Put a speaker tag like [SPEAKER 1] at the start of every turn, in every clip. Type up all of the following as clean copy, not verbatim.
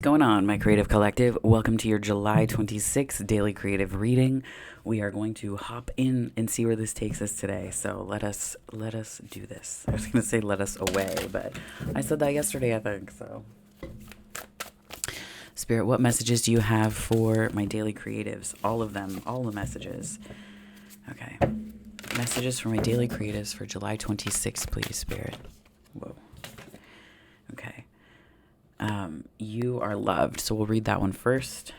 [SPEAKER 1] Going on, my creative collective? Welcome to your July 26th daily creative reading. We are going to hop in and see where this takes us today. So let us do this. I was going to say let us away, but I said that yesterday, I think. So, Spirit, what messages do you have for my daily creatives? All of them, all the messages. Okay, messages for my daily creatives for July 26th, please, Spirit. Whoa. Okay. You are loved. So we'll read that one first.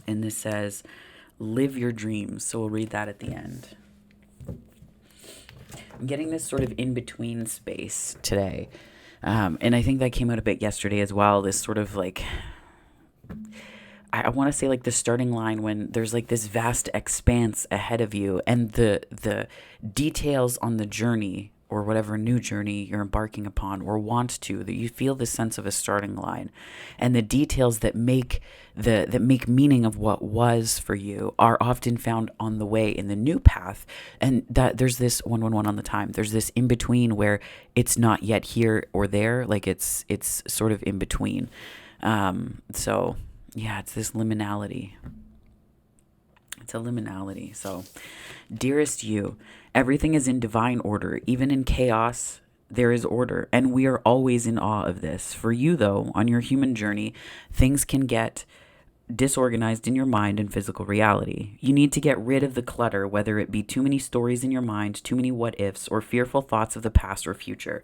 [SPEAKER 1] And this says, live your dreams. So we'll read that at the end. I'm getting this sort of in-between space today. And I think that came out a bit yesterday as well. This sort of like, I want to say like the starting line when there's like this vast expanse ahead of you and the details on the journey or whatever new journey you're embarking upon or want to, that you feel the sense of a starting line, and the details that make meaning of what was for you are often found on the way in the new path. And that there's this 111 on the time. There's this in between where it's not yet here or there, like it's sort of in between. So yeah, it's this liminality. It's a liminality. So, dearest you, everything is in divine order. Even in chaos, there is order. And we are always in awe of this. For you, though, on your human journey, things can get disorganized in your mind and physical reality. You need to get rid of the clutter, whether it be too many stories in your mind, too many what ifs, or fearful thoughts of the past or future.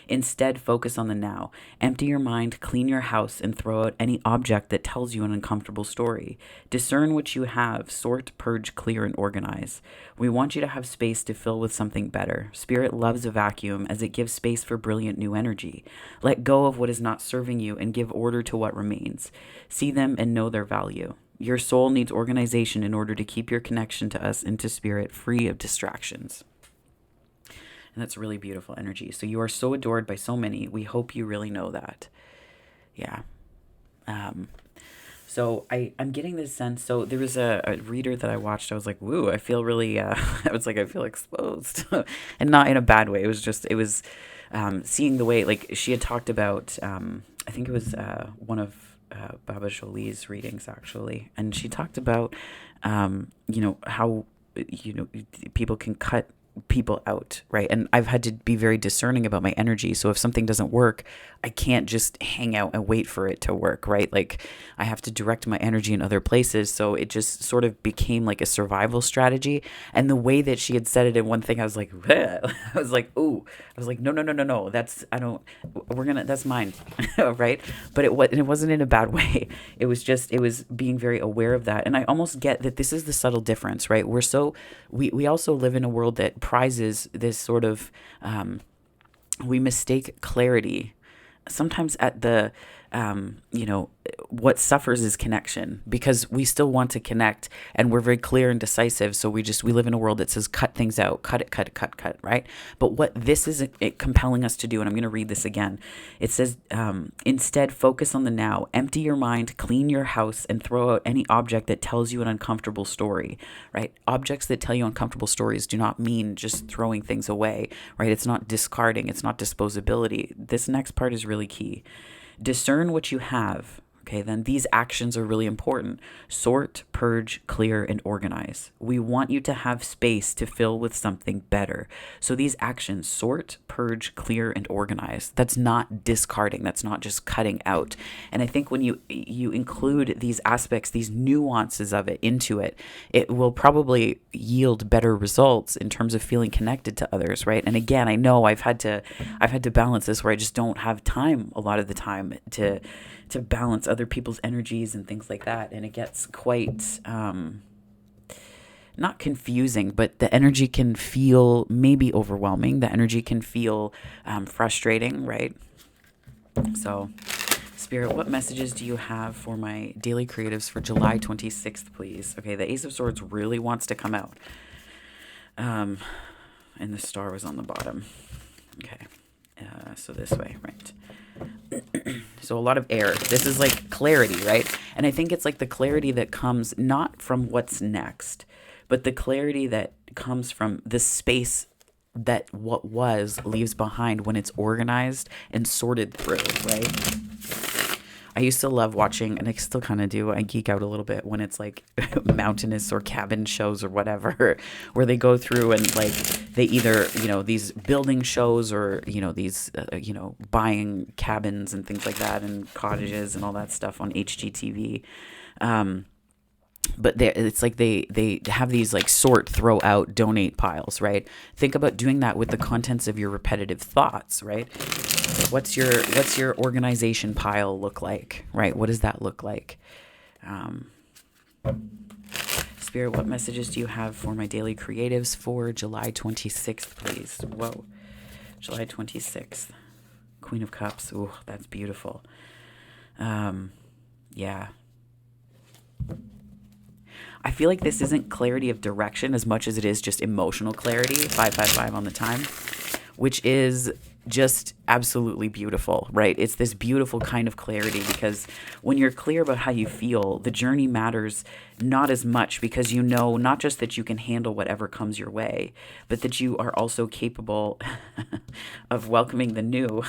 [SPEAKER 1] Instead, focus on the now. Empty your mind, clean your house, and throw out any object that tells you an uncomfortable story. Discern what you have, sort, purge, clear, and organize. We want you to have space to fill with something better. Spirit loves a vacuum as it gives space for brilliant new energy. Let go of what is not serving you and give order to what remains. See them and know their value. Your soul needs organization in order to keep your connection to us and to spirit free of distractions. And that's really beautiful energy. So you are so adored by so many. We hope you really know that. Yeah. So I'm getting this sense. So there was a reader that I watched. I was like, woo, I feel really, I was like, I feel exposed. And not in a bad way. It was seeing the way, like she had talked about, I think it was one of Baba Jolie's readings, actually. And she talked about, how, people can cut people out, right? And I've had to be very discerning about my energy. So if something doesn't work, I can't just hang out and wait for it to work, right? Like I have to direct my energy in other places. So it just sort of became like a survival strategy. And the way that she had said it in one thing, I was like, bleh. I was like, ooh, I was like, no. That's mine. Right. But it wasn't in a bad way. It was being very aware of that. And I almost get that this is the subtle difference, right? We also live in a world that prizes this sort of, we mistake clarity sometimes at the, what suffers is connection, because we still want to connect and we're very clear and decisive. So we live in a world that says, cut things out, cut it, right? But what this is compelling us to do, and I'm going to read this again. It says, instead, focus on the now, empty your mind, clean your house, and throw out any object that tells you an uncomfortable story, right? Objects that tell you uncomfortable stories do not mean just throwing things away, right? It's not discarding. It's not disposability. This next part is really key. Discern what you have. Okay, then these actions are really important. Sort, purge, clear, and organize. We want you to have space to fill with something better. So these actions, sort, purge, clear, and organize. That's not discarding. That's not just cutting out. And I think when you include these aspects, these nuances of it into it, it will probably yield better results in terms of feeling connected to others, right? And again, I know I've had to balance this where I just don't have time a lot of the time to balance other people's energies and things like that. And it gets quite, not confusing, but the energy can feel maybe overwhelming. The energy can feel frustrating, right? So, Spirit, what messages do you have for my daily creatives for July 26th, please? Okay, the Ace of Swords really wants to come out. And the star was on the bottom. Okay, so this way, right? So a lot of air. This is like clarity, right? And I think it's like the clarity that comes not from what's next, but the clarity that comes from the space that what was leaves behind when it's organized and sorted through, right? I used to love watching, and I still kind of do, I geek out a little bit when it's like mountainous or cabin shows or whatever, where they go through and like they either, these building shows or, these, buying cabins and things like that and cottages and all that stuff on HGTV. But it's like they have these like sort, throw out, donate piles, right? Think about doing that with the contents of your repetitive thoughts, right? What's your organization pile look like, right? What does that look like? Spirit, what messages do you have for my daily creatives for July 26th, please? Whoa, July 26th. Queen of Cups. Ooh, that's beautiful. Yeah. I feel like this isn't clarity of direction as much as it is just emotional clarity. 555 on the time, which is just absolutely beautiful, right? It's this beautiful kind of clarity because when you're clear about how you feel, the journey matters not as much because you know not just that you can handle whatever comes your way, but that you are also capable of welcoming the new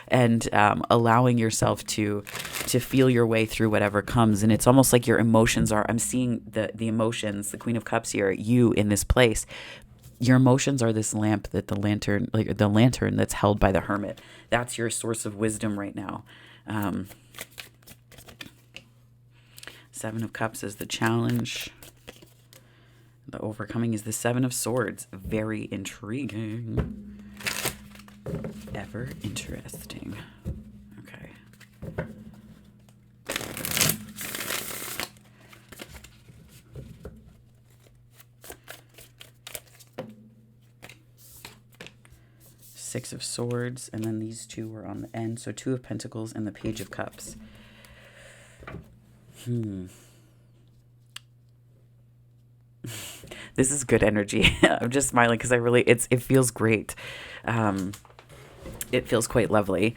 [SPEAKER 1] and allowing yourself to feel your way through whatever comes. And it's almost like your emotions are, I'm seeing the emotions, the Queen of Cups here, you in this place. Your emotions are this lamp that the lantern that's held by the hermit. That's your source of wisdom right now. Seven of Cups is the challenge. The overcoming is the Seven of Swords. Very intriguing. Ever interesting. Okay. Six of Swords, and then these two were on the end. So Two of Pentacles and the Page of Cups. This is good energy. I'm just smiling because it feels great. It feels quite lovely.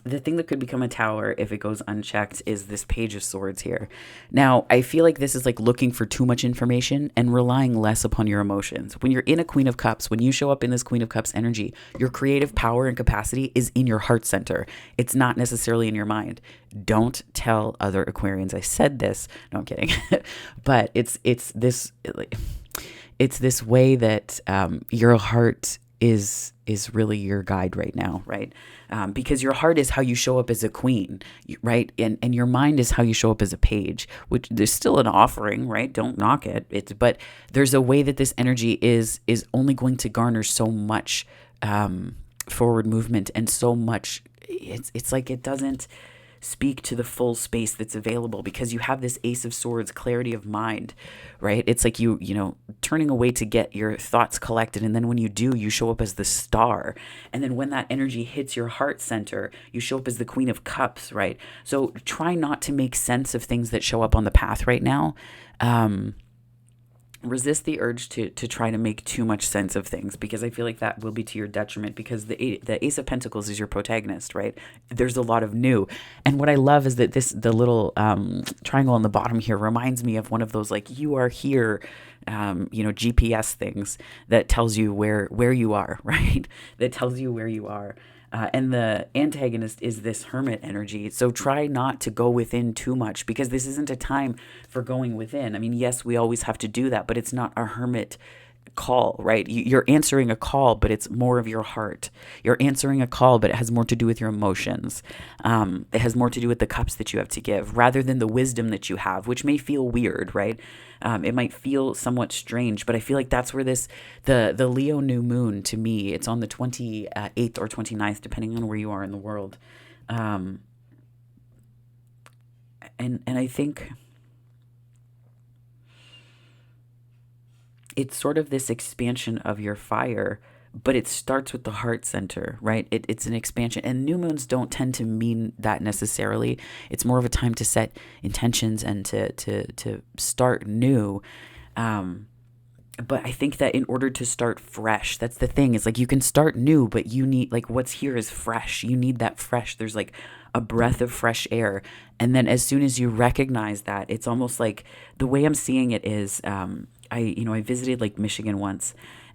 [SPEAKER 1] The thing that could become a tower if it goes unchecked is this Page of Swords here. Now, I feel like this is like looking for too much information and relying less upon your emotions. When you're in a Queen of Cups, when you show up in this Queen of Cups energy, your creative power and capacity is in your heart center. It's not necessarily in your mind. Don't tell other Aquarians I said this. No, I'm kidding. But it's this way that your heart is really your guide right now, right? Because your heart is how you show up as a queen, right? And your mind is how you show up as a page, which there's still an offering, right? Don't knock it. But there's a way that this energy is only going to garner so much forward movement and so much. It's like it doesn't speak to the full space that's available because you have this Ace of Swords, clarity of mind, right? It's like you turning away to get your thoughts collected. And then when you do, you show up as the star. And then when that energy hits your heart center, you show up as the Queen of Cups, right? So try not to make sense of things that show up on the path right now. Resist the urge to try to make too much sense of things because I feel like that will be to your detriment because the Ace of Pentacles is your protagonist, right? There's a lot of new. And what I love is that the little triangle on the bottom here reminds me of one of those like you are here, GPS things that tells you where you are, right? That tells you where you are. And the antagonist is this hermit energy. So try not to go within too much because this isn't a time for going within. I mean, yes, we always have to do that, but it's not a hermit call, right? You're answering a call, but it's more of your heart. You're answering a call, but it has more to do with your emotions. It has more to do with the cups that you have to give rather than the wisdom that you have, which may feel weird, right? It might feel somewhat strange, but I feel like that's where the Leo new moon, to me, it's on the 28th or 29th, depending on where you are in the world. And I think it's sort of this expansion of your fire, but it starts with the heart center, right? It's an expansion. And new moons don't tend to mean that necessarily. It's more of a time to set intentions and to start new. But I think that in order to start fresh, that's the thing. It's like you can start new, but you need, like, what's here is fresh. You need that fresh. There's like a breath of fresh air. And then as soon as you recognize that, it's almost like the way I'm seeing it is, I visited like Michigan once,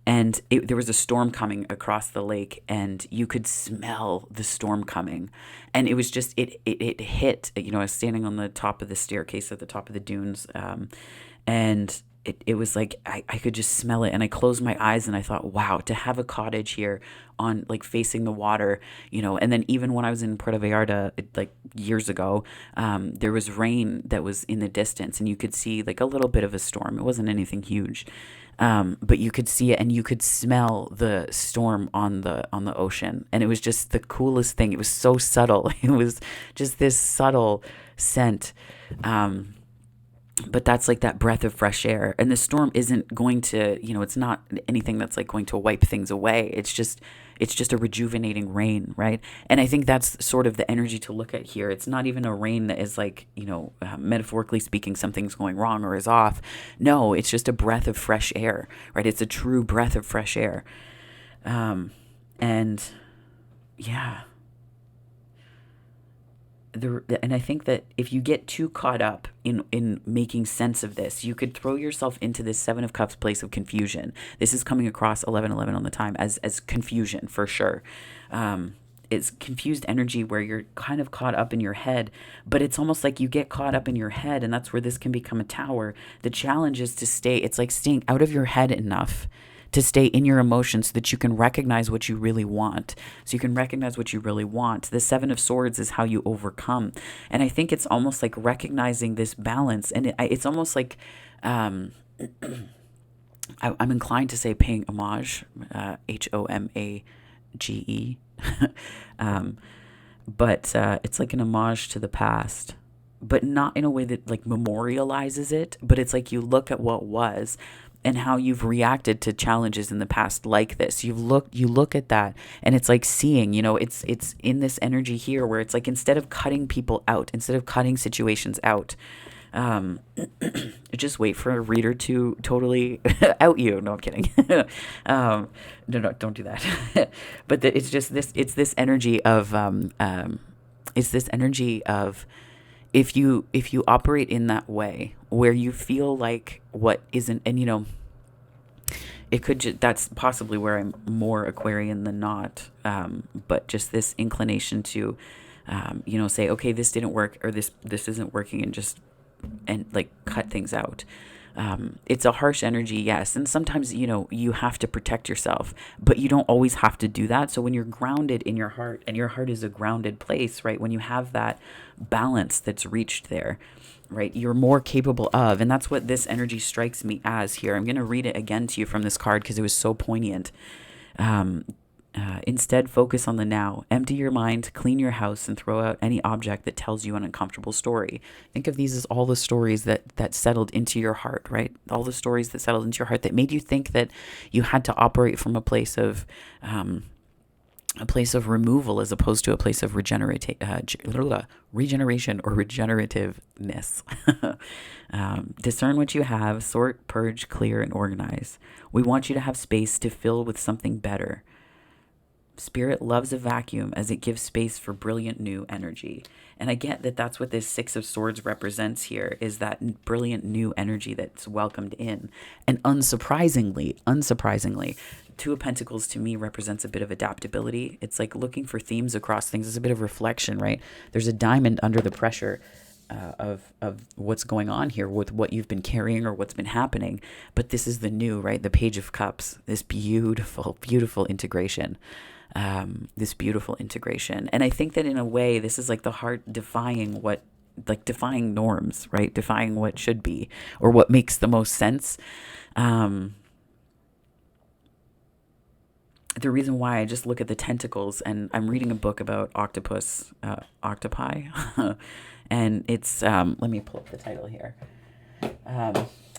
[SPEAKER 1] And there was a storm coming across the lake, and you could smell the storm coming. And it was just, it hit, I was standing on the top of the staircase at the top of the dunes. And it was like, I could just smell it. And I closed my eyes and I thought, wow, to have a cottage here on like facing the water, and then even when I was in Puerto Vallarta, like years ago, there was rain that was in the distance, and you could see like a little bit of a storm. It wasn't anything huge. But you could see it and you could smell the storm on the ocean. And it was just the coolest thing. It was so subtle. It was just this subtle scent. But that's like that breath of fresh air. And the storm isn't going to, it's not anything that's like going to wipe things away. It's just a rejuvenating rain, right? And I think that's sort of the energy to look at here. It's not even a rain that is like, metaphorically speaking, something's going wrong or is off. No, it's just a breath of fresh air, right? It's a true breath of fresh air. And yeah. And I think that if you get too caught up in making sense of this, you could throw yourself into this Seven of Cups place of confusion. This is coming across 11:11 on the time as confusion for sure. It's confused energy where you're kind of caught up in your head, but it's almost like you get caught up in your head, and that's where this can become a tower. The challenge is to it's like staying out of your head enough to stay in your emotions so that you can recognize what you really want. So you can recognize what you really want. The Seven of Swords is how you overcome. And I think it's almost like recognizing this balance. And it's almost like, I'm inclined to say paying homage, Homage. But it's like an homage to the past, but not in a way that like memorializes it, but it's like you look at what was and how you've reacted to challenges in the past like this. You look at that, and it's like seeing, it's in this energy here where it's like instead of cutting people out, instead of cutting situations out, just wait for a reader to totally out you. No, I'm kidding. No, don't do that. But it's just this. It's this energy of. It's this energy of. If you operate in that way where you feel like what isn't, and it could that's possibly where I'm more Aquarian than not, but just this inclination to say, okay, this didn't work, or this isn't working, and like cut things out. It's a harsh energy, yes, and sometimes you have to protect yourself, but you don't always have to do that. So when you're grounded in your heart, and your heart is a grounded place, right? When you have that balance that's reached there, right, you're more capable of, and that's what this energy strikes me as here. I'm going to read it again to you from this card because it was so poignant. Instead, focus on the now. Empty your mind, clean your house, and throw out any object that tells you an uncomfortable story. Think of these as all the stories that settled into your heart, right? All the stories that settled into your heart that made you think that you had to operate from a place of removal as opposed to a place of regeneration or regenerativeness. Discern what you have, sort, purge, clear, and organize. We want you to have space to fill with something better. Spirit loves a vacuum as it gives space for brilliant new energy. And I get that that's what this Six of Swords represents here, is that brilliant new energy that's welcomed in. And unsurprisingly, Two of Pentacles to me represents a bit of adaptability. It's like looking for themes across things. It's a bit of reflection, right? There's a diamond under the pressure of what's going on here with what you've been carrying or what's been happening. But this is the new, right? The Page of Cups, this beautiful, beautiful integration. And I think that in a way, this is like the heart defying norms, right? Defying what should be or what makes the most sense. The reason why I just look at the tentacles, and I'm reading a book about octopi, and it's, let me pull up the title here.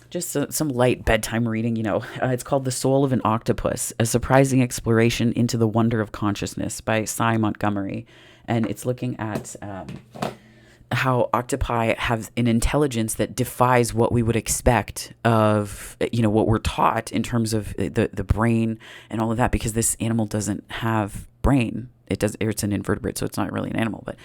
[SPEAKER 1] Just some light bedtime reading, it's called The Soul of an Octopus, A Surprising Exploration into the Wonder of Consciousness by Montgomery. And it's looking at how octopi have an intelligence that defies what we would expect of, what we're taught in terms of the brain and all of that, because this animal doesn't have brain. it's an invertebrate, so it's not really an animal, but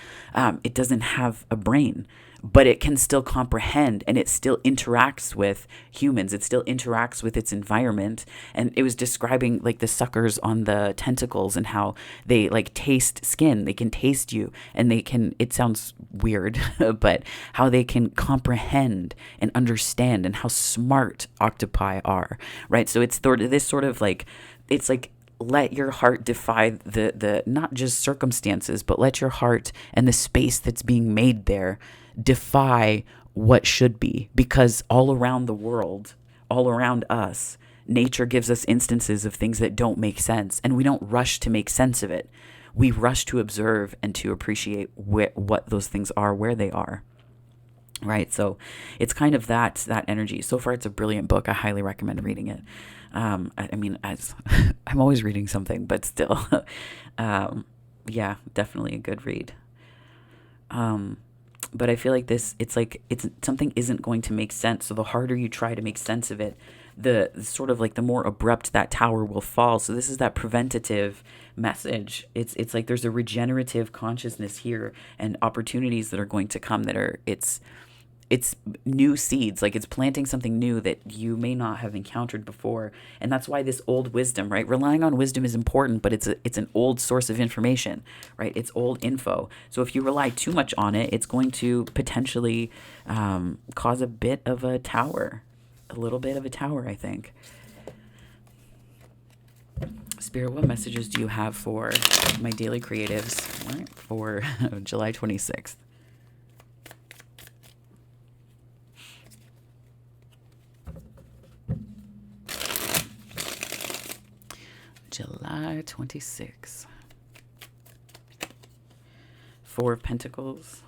[SPEAKER 1] it doesn't have a brain, but it can still comprehend, and it still interacts with humans. It still interacts with its environment. And it was describing like the suckers on the tentacles and how they like taste skin. They can taste you, and it sounds weird, but how they can comprehend and understand, and how smart octopi are, right? So it's this sort of like, it's like, let your heart defy the not just circumstances, but let your heart and the space that's being made there defy what should be. Because all around the world, all around us, nature gives us instances of things that don't make sense, and we don't rush to make sense of it. We rush to observe and to appreciate what those things are, where they are. Right. So it's kind of that energy. So far, it's a brilliant book. I highly recommend reading it. I mean, as I'm always reading something, but still, yeah, definitely a good read. But I feel like it's something isn't going to make sense. So the harder you try to make sense of it, the sort of like the more abrupt that tower will fall. So this is that preventative message. It's like there's a regenerative consciousness here, and opportunities that are going to come that are, it's new seeds, like it's planting something new that you may not have encountered before. And that's why this old wisdom, right? Relying on wisdom is important, but it's an old source of information, right? It's old info. So if you rely too much on it, it's going to potentially cause a bit of a tower, a little bit of a tower, I think. Spirit, what messages do you have for my daily creatives for July 26th? July 26th. Four of Pentacles.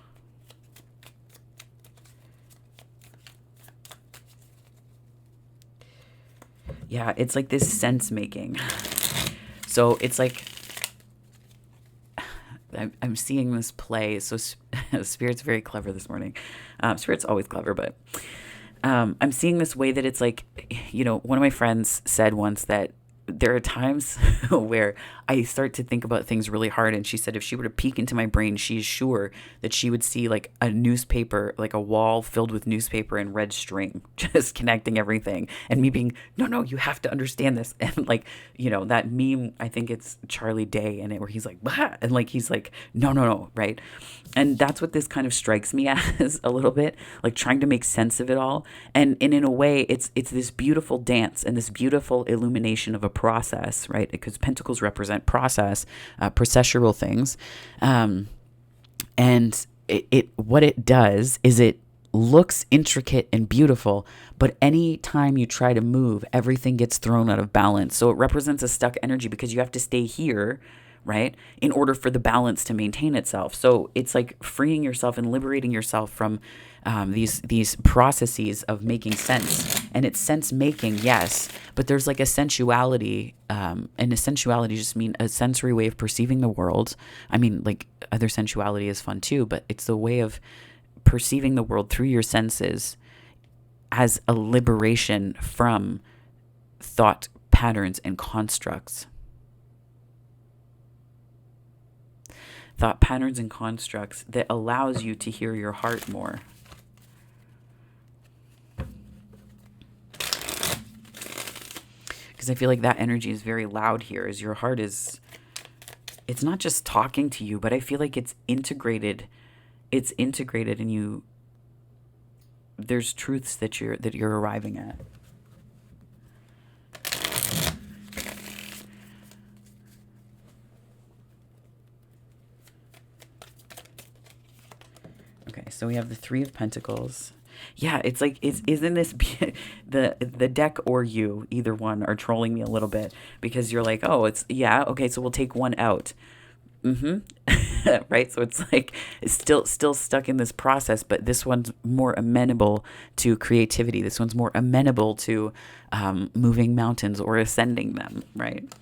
[SPEAKER 1] Yeah, it's like this sense making. So it's like I'm seeing this play. So Spirit's very clever this morning. Spirit's always clever, but I'm seeing this way that it's like, one of my friends said once that there are times where I start to think about things really hard. And she said if she were to peek into my brain, she is sure that she would see like a newspaper, like a wall filled with newspaper and red string, just connecting everything. And me being, no, you have to understand this. And like, that meme, I think it's Charlie Day in it, where he's like, bah! And like, he's like, no, right? And that's what this kind of strikes me as a little bit, like trying to make sense of it all. And in a way, it's this beautiful dance and this beautiful illumination of a process, right? Because pentacles represent process, processual things. And what it does is it looks intricate and beautiful, but any time you try to move, everything gets thrown out of balance. So it represents a stuck energy because you have to stay here, right, in order for the balance to maintain itself. So it's like freeing yourself and liberating yourself from these processes of making sense. And it's sense making, yes, but there's like a sensuality, and a sensuality just mean a sensory way of perceiving the world. I mean, like other sensuality is fun too, but it's the way of perceiving the world through your senses as a liberation from thought patterns and constructs. Thought patterns and constructs that allows you to hear your heart more. Because I feel like that energy is very loud here, as your heart is, it's not just talking to you, but I feel like it's integrated in you. There's truths that you're arriving at. Okay, so we have the Three of Pentacles. Yeah, it's like, isn't this the deck or you, either one, are trolling me a little bit, because you're like, oh, okay, so we'll take one out. Right? So it's like, it's still stuck in this process, but this one's more amenable to creativity. This one's more amenable to moving mountains or ascending them, right?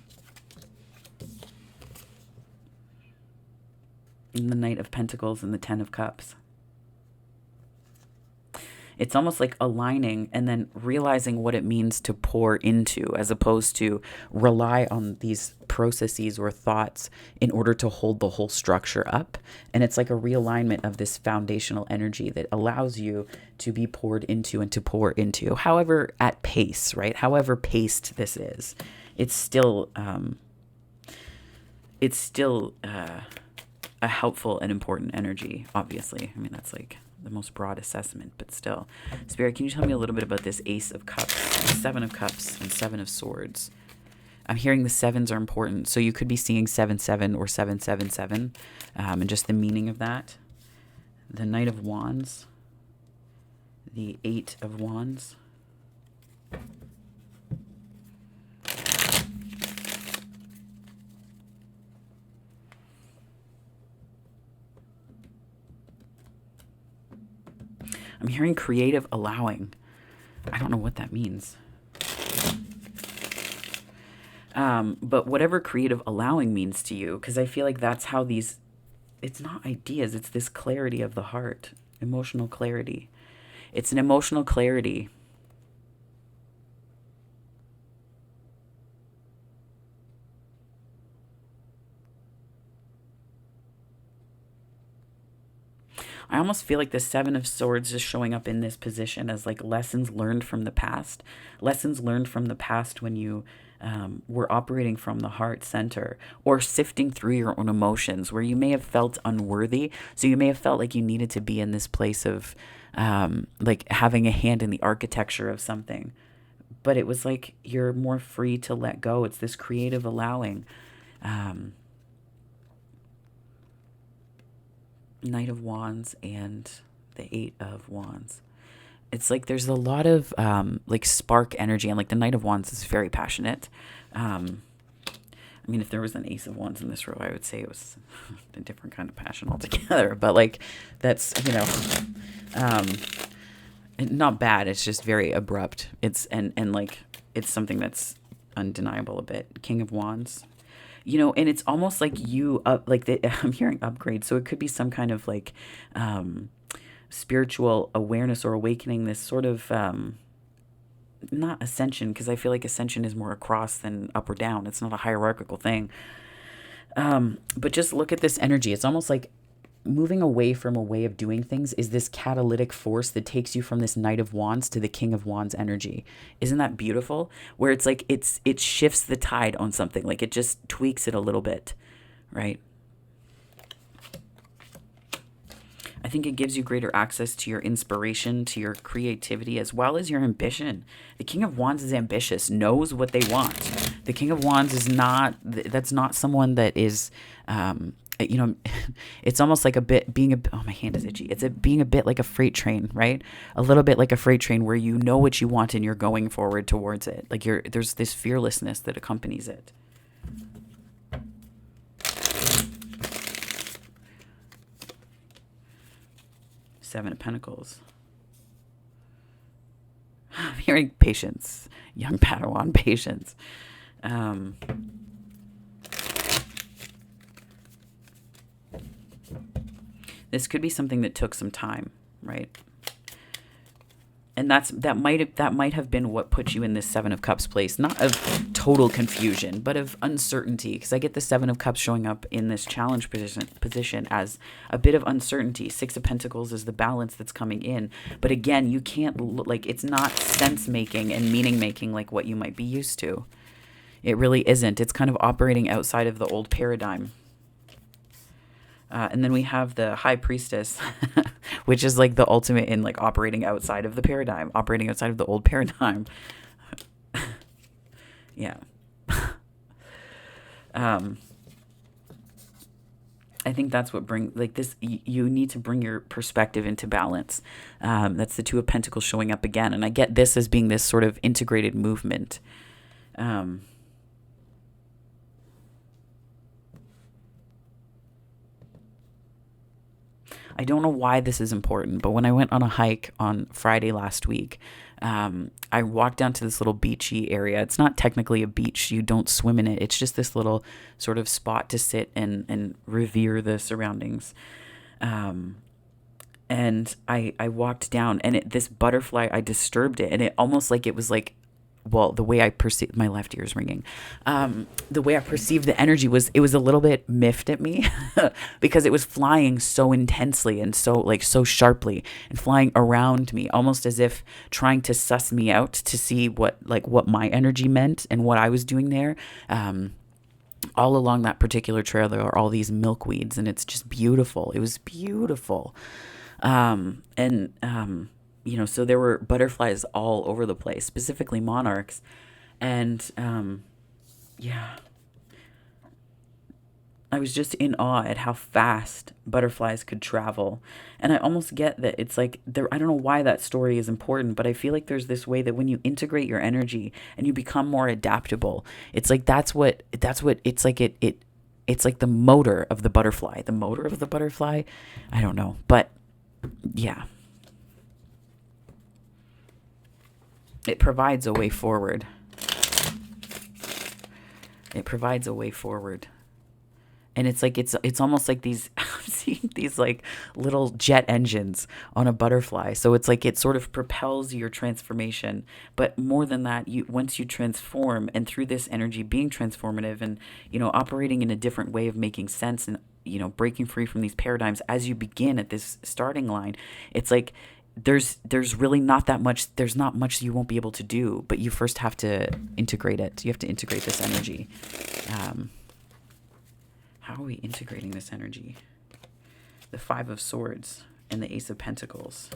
[SPEAKER 1] And the Knight of Pentacles and the Ten of Cups. It's almost like aligning and then realizing what it means to pour into, as opposed to rely on these processes or thoughts in order to hold the whole structure up. And it's like a realignment of this foundational energy that allows you to be poured into and to pour into, however at pace, right? However paced this is, it's still a helpful and important energy, obviously. I mean, that's like the most broad assessment, but still. Spirit, can you tell me a little bit about this Ace of Cups, Seven of Cups, and Seven of Swords? I'm hearing the sevens are important, so you could be seeing 7-7 or 7-7-7, and just the meaning of that. The Knight of Wands, the Eight of Wands. I'm hearing creative allowing. I don't know what that means. But whatever creative allowing means to you, because I feel like that's how these, it's not ideas, it's this clarity of the heart, emotional clarity. It's an emotional clarity. I almost feel like the Seven of Swords is showing up in this position as like lessons learned from the past. Lessons learned from the past when you were operating from the heart center, or sifting through your own emotions where you may have felt unworthy. So you may have felt like you needed to be in this place of like having a hand in the architecture of something. But it was like you're more free to let go. It's this creative allowing. Knight of Wands and the Eight of Wands. It's like there's a lot of like spark energy, and like the Knight of Wands is very passionate. I mean, if there was an Ace of Wands in this row, I would say it was a different kind of passion altogether. But like that's, you know, not bad. It's just very abrupt. It's and like it's something that's undeniable a bit. King of Wands. You know, and it's almost like you up, like I'm hearing upgrade. So it could be some kind of like spiritual awareness or awakening. This sort of not ascension, because I feel like ascension is more across than up or down. It's not a hierarchical thing. But just look at this energy. It's almost like moving away from a way of doing things is this catalytic force that takes you from this Knight of Wands to the King of Wands energy. Isn't that beautiful? Where it's like it shifts the tide on something, like it just tweaks it a little bit, right? I think it gives you greater access to your inspiration, to your creativity, as well as your ambition. The King of Wands is ambitious, knows what they want. The King of Wands is not, that's not someone that is, you know, it's almost like a bit being a, oh, my hand is itchy. It's being a bit like a freight train, right? A little bit like a freight train where you know what you want and you're going forward towards it. Like there's this fearlessness that accompanies it. Seven of Pentacles. I'm hearing patience, young Padawan patience. This could be something that took some time, right? And that might have been what put you in this Seven of Cups place, not of total confusion, but of uncertainty. Because I get the Seven of Cups showing up in this challenge position as a bit of uncertainty. Six of Pentacles is the balance that's coming in, but again, you can't like it's not sense making and meaning making like what you might be used to. It really isn't. It's kind of operating outside of the old paradigm. And then we have the High Priestess, which is like the ultimate in like operating outside of the paradigm, operating outside of the old paradigm. Yeah. I think that's what like this, you need to bring your perspective into balance. That's the Two of Pentacles showing up again. And I get this as being this sort of integrated movement. I don't know why this is important, but when I went on a hike on Friday last week, I walked down to this little beachy area. It's not technically a beach. You don't swim in it. It's just this little sort of spot to sit and revere the surroundings. And I walked down, and this butterfly, I disturbed it, and it almost like it was like, well, the way I perceived, my left ear is ringing. The way I perceived the energy was, it was a little bit miffed at me because it was flying so intensely and so sharply and flying around me, almost as if trying to suss me out to see what my energy meant and what I was doing there. All along that particular trail, there are all these milkweeds, and it's just beautiful. It was beautiful. So there were butterflies all over the place, specifically monarchs. And, I was just in awe at how fast butterflies could travel. And I almost get that it's like there, I don't know why that story is important, but I feel like there's this way that when you integrate your energy and you become more adaptable, it's like that's what it's like it's like the motor of the butterfly. The motor of the butterfly? I don't know. But yeah. It provides a way forward. It provides a way forward. And it's like it's almost like these I'm seeing these like little jet engines on a butterfly. So it's like it sort of propels your transformation. But more than that, once you transform, and through this energy being transformative and operating in a different way of making sense, and breaking free from these paradigms as you begin at this starting line, it's like there's really not that much. There's not much you won't be able to do, but you first have to integrate it. You have to integrate this energy. How are we integrating this energy? The Five of Swords and the Ace of Pentacles.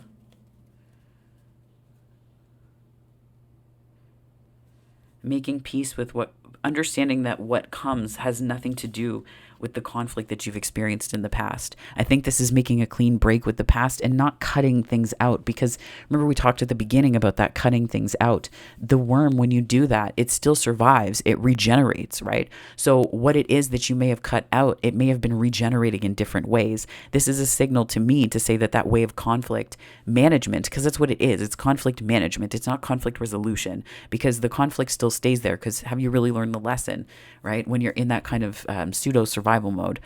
[SPEAKER 1] Making peace with understanding that what comes has nothing to do with the conflict that you've experienced in the past. I think this is making a clean break with the past and not cutting things out, because remember we talked at the beginning about that cutting things out. The worm, when you do that, it still survives. It regenerates, right? So what it is that you may have cut out, it may have been regenerating in different ways. This is a signal to me to say that way of conflict management, because that's what it is. It's conflict management. It's not conflict resolution, because the conflict still stays there. Because have you really learned the lesson, right? When you're in that kind of pseudo survival mode.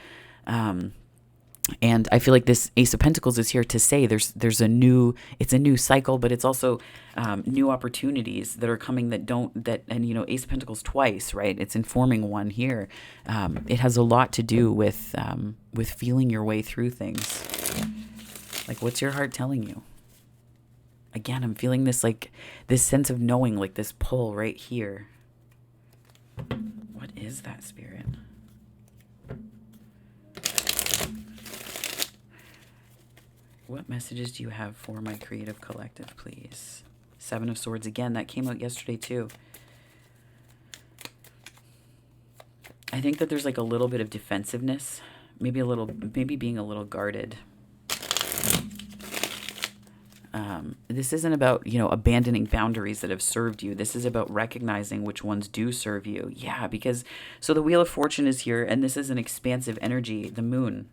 [SPEAKER 1] And I feel like this Ace of Pentacles is here to say there's a new cycle, but it's also new opportunities that are coming and Ace of Pentacles twice, right? It's informing one here. It has a lot to do with feeling your way through things. Like, what's your heart telling you? Again, I'm feeling this sense of knowing, like this pull right here. What is that, Spirit? What messages do you have for my creative collective, please? Seven of Swords. Again, that came out yesterday too. I think that there's like a little bit of defensiveness, maybe being a little guarded. This isn't about, abandoning boundaries that have served you. This is about recognizing which ones do serve you. Yeah, because, so the Wheel of Fortune is here, and this is an expansive energy, the moon.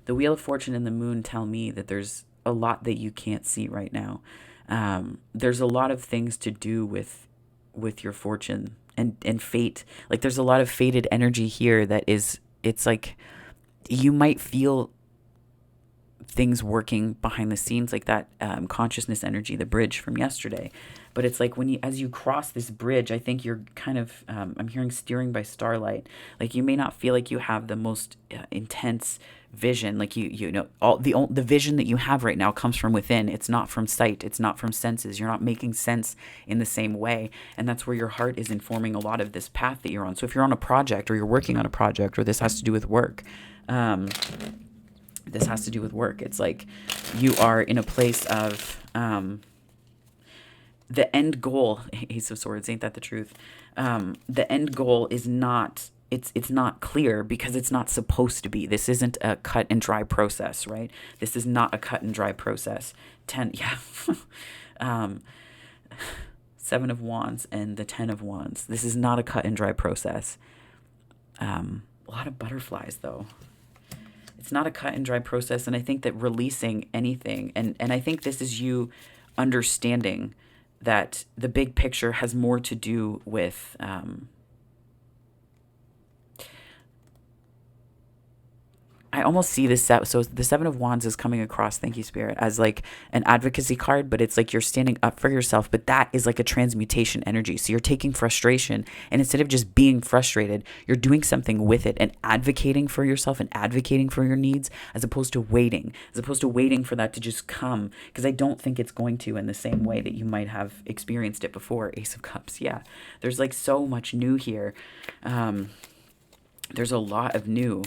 [SPEAKER 1] The Wheel of Fortune and the moon tell me that there's a lot that you can't see right now. There's a lot of things to do with your fortune and fate. Like, there's a lot of fated energy here it's like you might feel things working behind the scenes, like that consciousness energy, the bridge from yesterday. But it's like as you cross this bridge, I think you're kind of, I'm hearing steering by starlight. Like, you may not feel like you have the most intense vision. Like all the vision that you have right now comes from within. It's not from sight. It's not from senses. You're not making sense in the same way. And that's where your heart is informing a lot of this path that you're on. So if you're on a project, or you're working on a project, or this has to do with work, it's like you are in a place of the end goal. Ace of Swords, ain't that the truth? The end goal is not, it's not clear, because it's not supposed to be. This isn't a cut and dry process, right? This is not a cut and dry process. Seven of Wands and the 10 of Wands. This is not a cut and dry process. A lot of butterflies, though. It's not a cut and dry process, and I think that releasing anything, and I think this is you understanding that the big picture has more to do with I almost see this so the Seven of Wands is coming across, thank you Spirit, as like an advocacy card, but it's like you're standing up for yourself, but that is like a transmutation energy. So you're taking frustration, and instead of just being frustrated, you're doing something with it and advocating for yourself and advocating for your needs, as opposed to waiting for that to just come, because I don't think it's going to in the same way that you might have experienced it before. Ace of Cups. Yeah, there's like so much new here. There's a lot of new.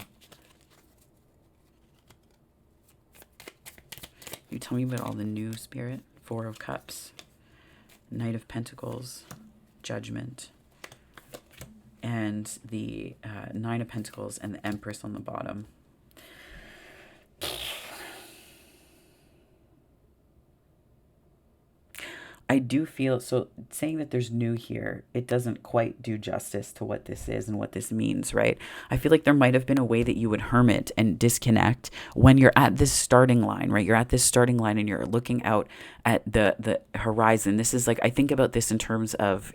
[SPEAKER 1] You tell me about all the new, Spirit. Four of Cups, Knight of Pentacles, Judgment, and the Nine of Pentacles and the Empress on the bottom. I do feel, so saying that there's new here, it doesn't quite do justice to what this is and what this means, right? I feel like there might have been a way that you would hermit and disconnect when you're at this starting line, right? You're at this starting line and you're looking out at the horizon. This is like, I think about this in terms of,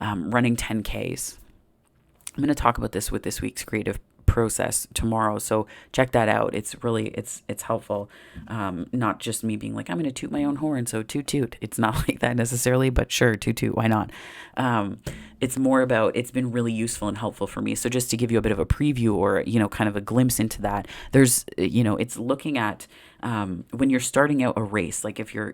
[SPEAKER 1] running 10Ks. I'm going to talk about this with this week's creative process tomorrow, so check that out. It's really it's helpful. Not just me being like, I'm going to toot my own horn, so toot. It's not like that necessarily, but sure, toot, why not? It's more about, it's been really useful and helpful for me. So just to give you a bit of a preview, or kind of a glimpse into that, there's it's looking at when you're starting out a race, like if you're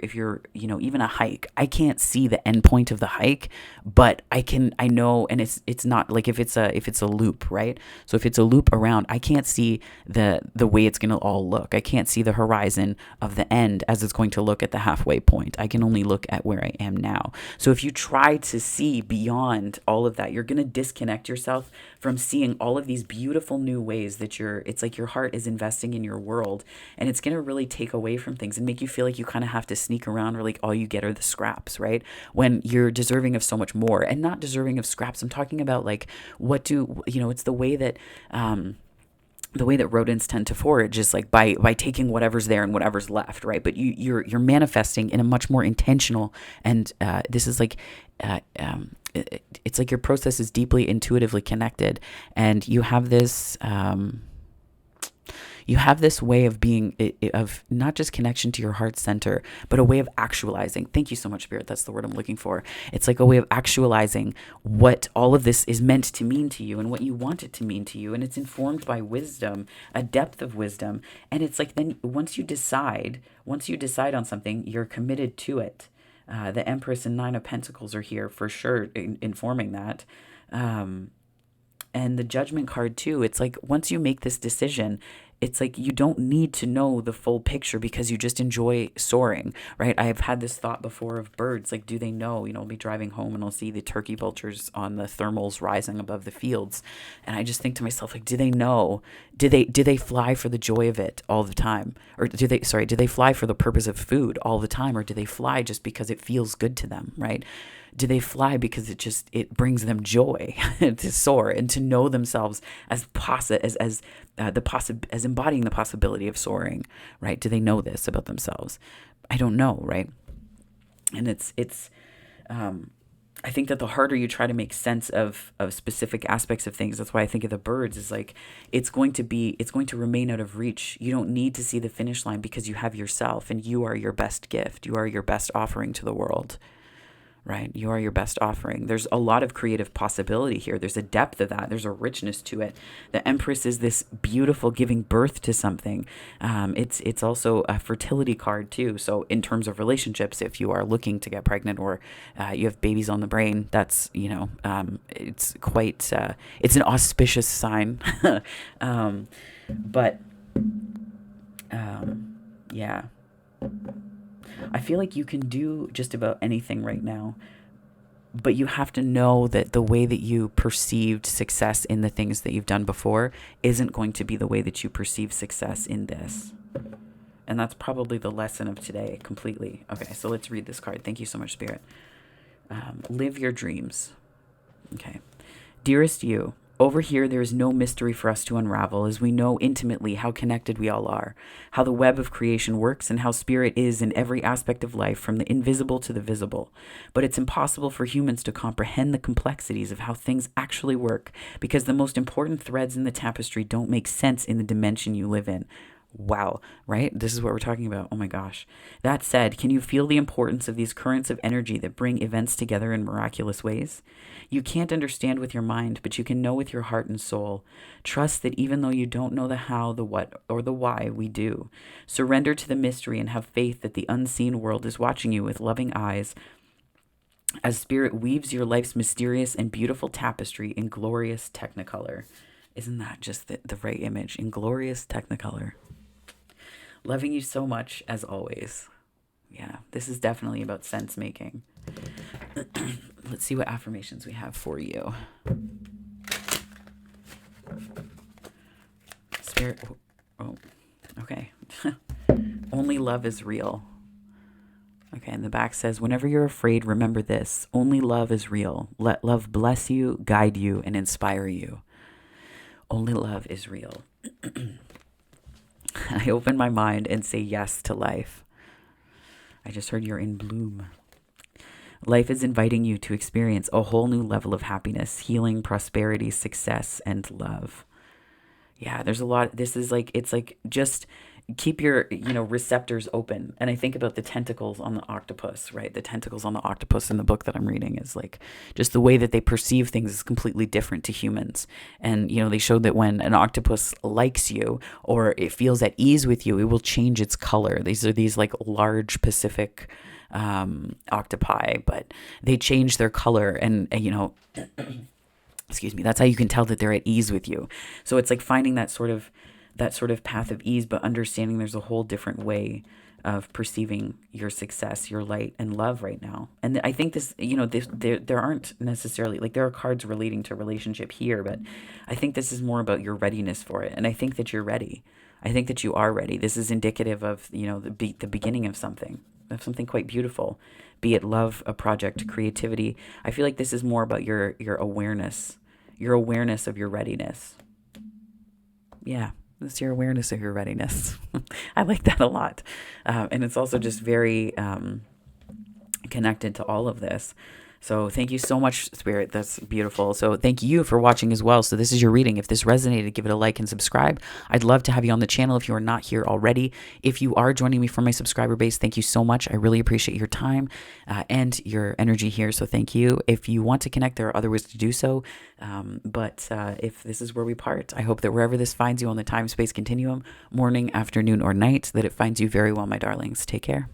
[SPEAKER 1] even a hike, I can't see the end point of the hike, but I know, and it's not like if it's a loop, right? So if it's a loop around, I can't see the way it's going to all look. I can't see the horizon of the end as it's going to look at the halfway point. I can only look at where I am now. So if you try to see beyond all of that, you're going to disconnect yourself from seeing all of these beautiful new ways that it's like your heart is investing in your world, and it's going to really take away from things and make you feel like you kind of have to sneak around, or like all you get are the scraps, right? When you're deserving of so much more, and not deserving of scraps. I'm talking about like, it's the way that rodents tend to forage is like by taking whatever's there and whatever's left, right? But you're manifesting in a much more intentional, and this is like it's like your process is deeply intuitively connected, and you have this way of being, of not just connection to your heart center, but a way of actualizing. Thank you so much, Spirit. That's the word I'm looking for. It's like a way of actualizing what all of this is meant to mean to you and what you want it to mean to you. And it's informed by wisdom, a depth of wisdom. And it's like, then once you decide on something, you're committed to it. The Empress and Nine of Pentacles are here for sure, informing that. And the Judgment card too. It's like, once you make this decision, it's like you don't need to know the full picture because you just enjoy soaring, right? I have had this thought before of birds. Like, do they know? I'll be driving home and I'll see the turkey vultures on the thermals rising above the fields. And I just think to myself, like, do they know? Do they fly for the joy of it all the time? Or do they fly for the purpose of food all the time? Or do they fly just because it feels good to them, right? Do they fly because it brings them joy to soar and to know themselves as embodying the possibility of soaring, right? Do they know this about themselves? I don't know, right? And I think that the harder you try to make sense of specific aspects of things, that's why I think of the birds, is like, it's going to remain out of reach. You don't need to see the finish line because you have yourself, and you are your best gift. You are your best offering to the world. Right? You are your best offering. There's a lot of creative possibility here. There's a depth of that. There's a richness to it. The Empress is this beautiful giving birth to something. It's also a fertility card too. So in terms of relationships, if you are looking to get pregnant, or you have babies on the brain, that's, it's quite, it's an auspicious sign. Yeah. I feel like you can do just about anything right now, but you have to know that the way that you perceived success in the things that you've done before isn't going to be the way that you perceive success in this. And that's probably the lesson of today completely. Okay, so let's read this card. Thank you so much, Spirit. Live your dreams. Okay. Dearest you, Over here, there is no mystery for us to unravel, as we know intimately how connected we all are, how the web of creation works, and how spirit is in every aspect of life, from the invisible to the visible. But it's impossible for humans to comprehend the complexities of how things actually work, because the most important threads in the tapestry don't make sense in the dimension you live in. Wow, right? This is what we're talking about. Oh my gosh. That said, can you feel the importance of these currents of energy that bring events together in miraculous ways? You can't understand with your mind, but you can know with your heart and soul. Trust that even though you don't know the how, the what, or the why, we do. Surrender to the mystery and have faith that the unseen world is watching you with loving eyes as spirit weaves your life's mysterious and beautiful tapestry in glorious technicolor. Isn't that just the right image? In glorious technicolor. Loving you so much, as always. Yeah, this is definitely about sense making. Let's see what affirmations we have for you. Spirit. Oh, okay. Only love is real. Okay, and the back says, whenever you're afraid, remember this. Only love is real. Let love bless you, guide you, and inspire you. Only love is real. I open my mind and say yes to life. I just heard you're in bloom. Life is inviting you to experience a whole new level of happiness, healing, prosperity, success, and love. Yeah, there's a lot. This is like, it's like just keep your, receptors open. And I think about the tentacles on the octopus, right? The tentacles on the octopus in the book that I'm reading is like just the way that they perceive things is completely different to humans. And, they showed that when an octopus likes you or it feels at ease with you, it will change its color. These are these like large Pacific octopi, but they change their color and excuse me, that's how you can tell that they're at ease with you. So it's like finding that sort of path of ease, but understanding there's a whole different way of perceiving your success, your light and love right now. And I think this, there aren't necessarily, like there are cards relating to relationship here, but I think this is more about your readiness for it. And I think that you're ready. I think that you are ready. This is indicative of, the beginning of something quite beautiful, be it love, a project, creativity. I feel like this is more about your awareness of your readiness. Yeah. It's your awareness of your readiness. I like that a lot. And it's also just very connected to all of this. So thank you so much, Spirit. That's beautiful. So thank you for watching as well. So this is your reading. If this resonated, give it a like and subscribe. I'd love to have you on the channel if you are not here already. If you are joining me from my subscriber base, thank you so much. I really appreciate your time and your energy here. So thank you. If you want to connect, there are other ways to do so. But if this is where we part, I hope that wherever this finds you on the time-space continuum, morning, afternoon, or night, that it finds you very well, my darlings. Take care.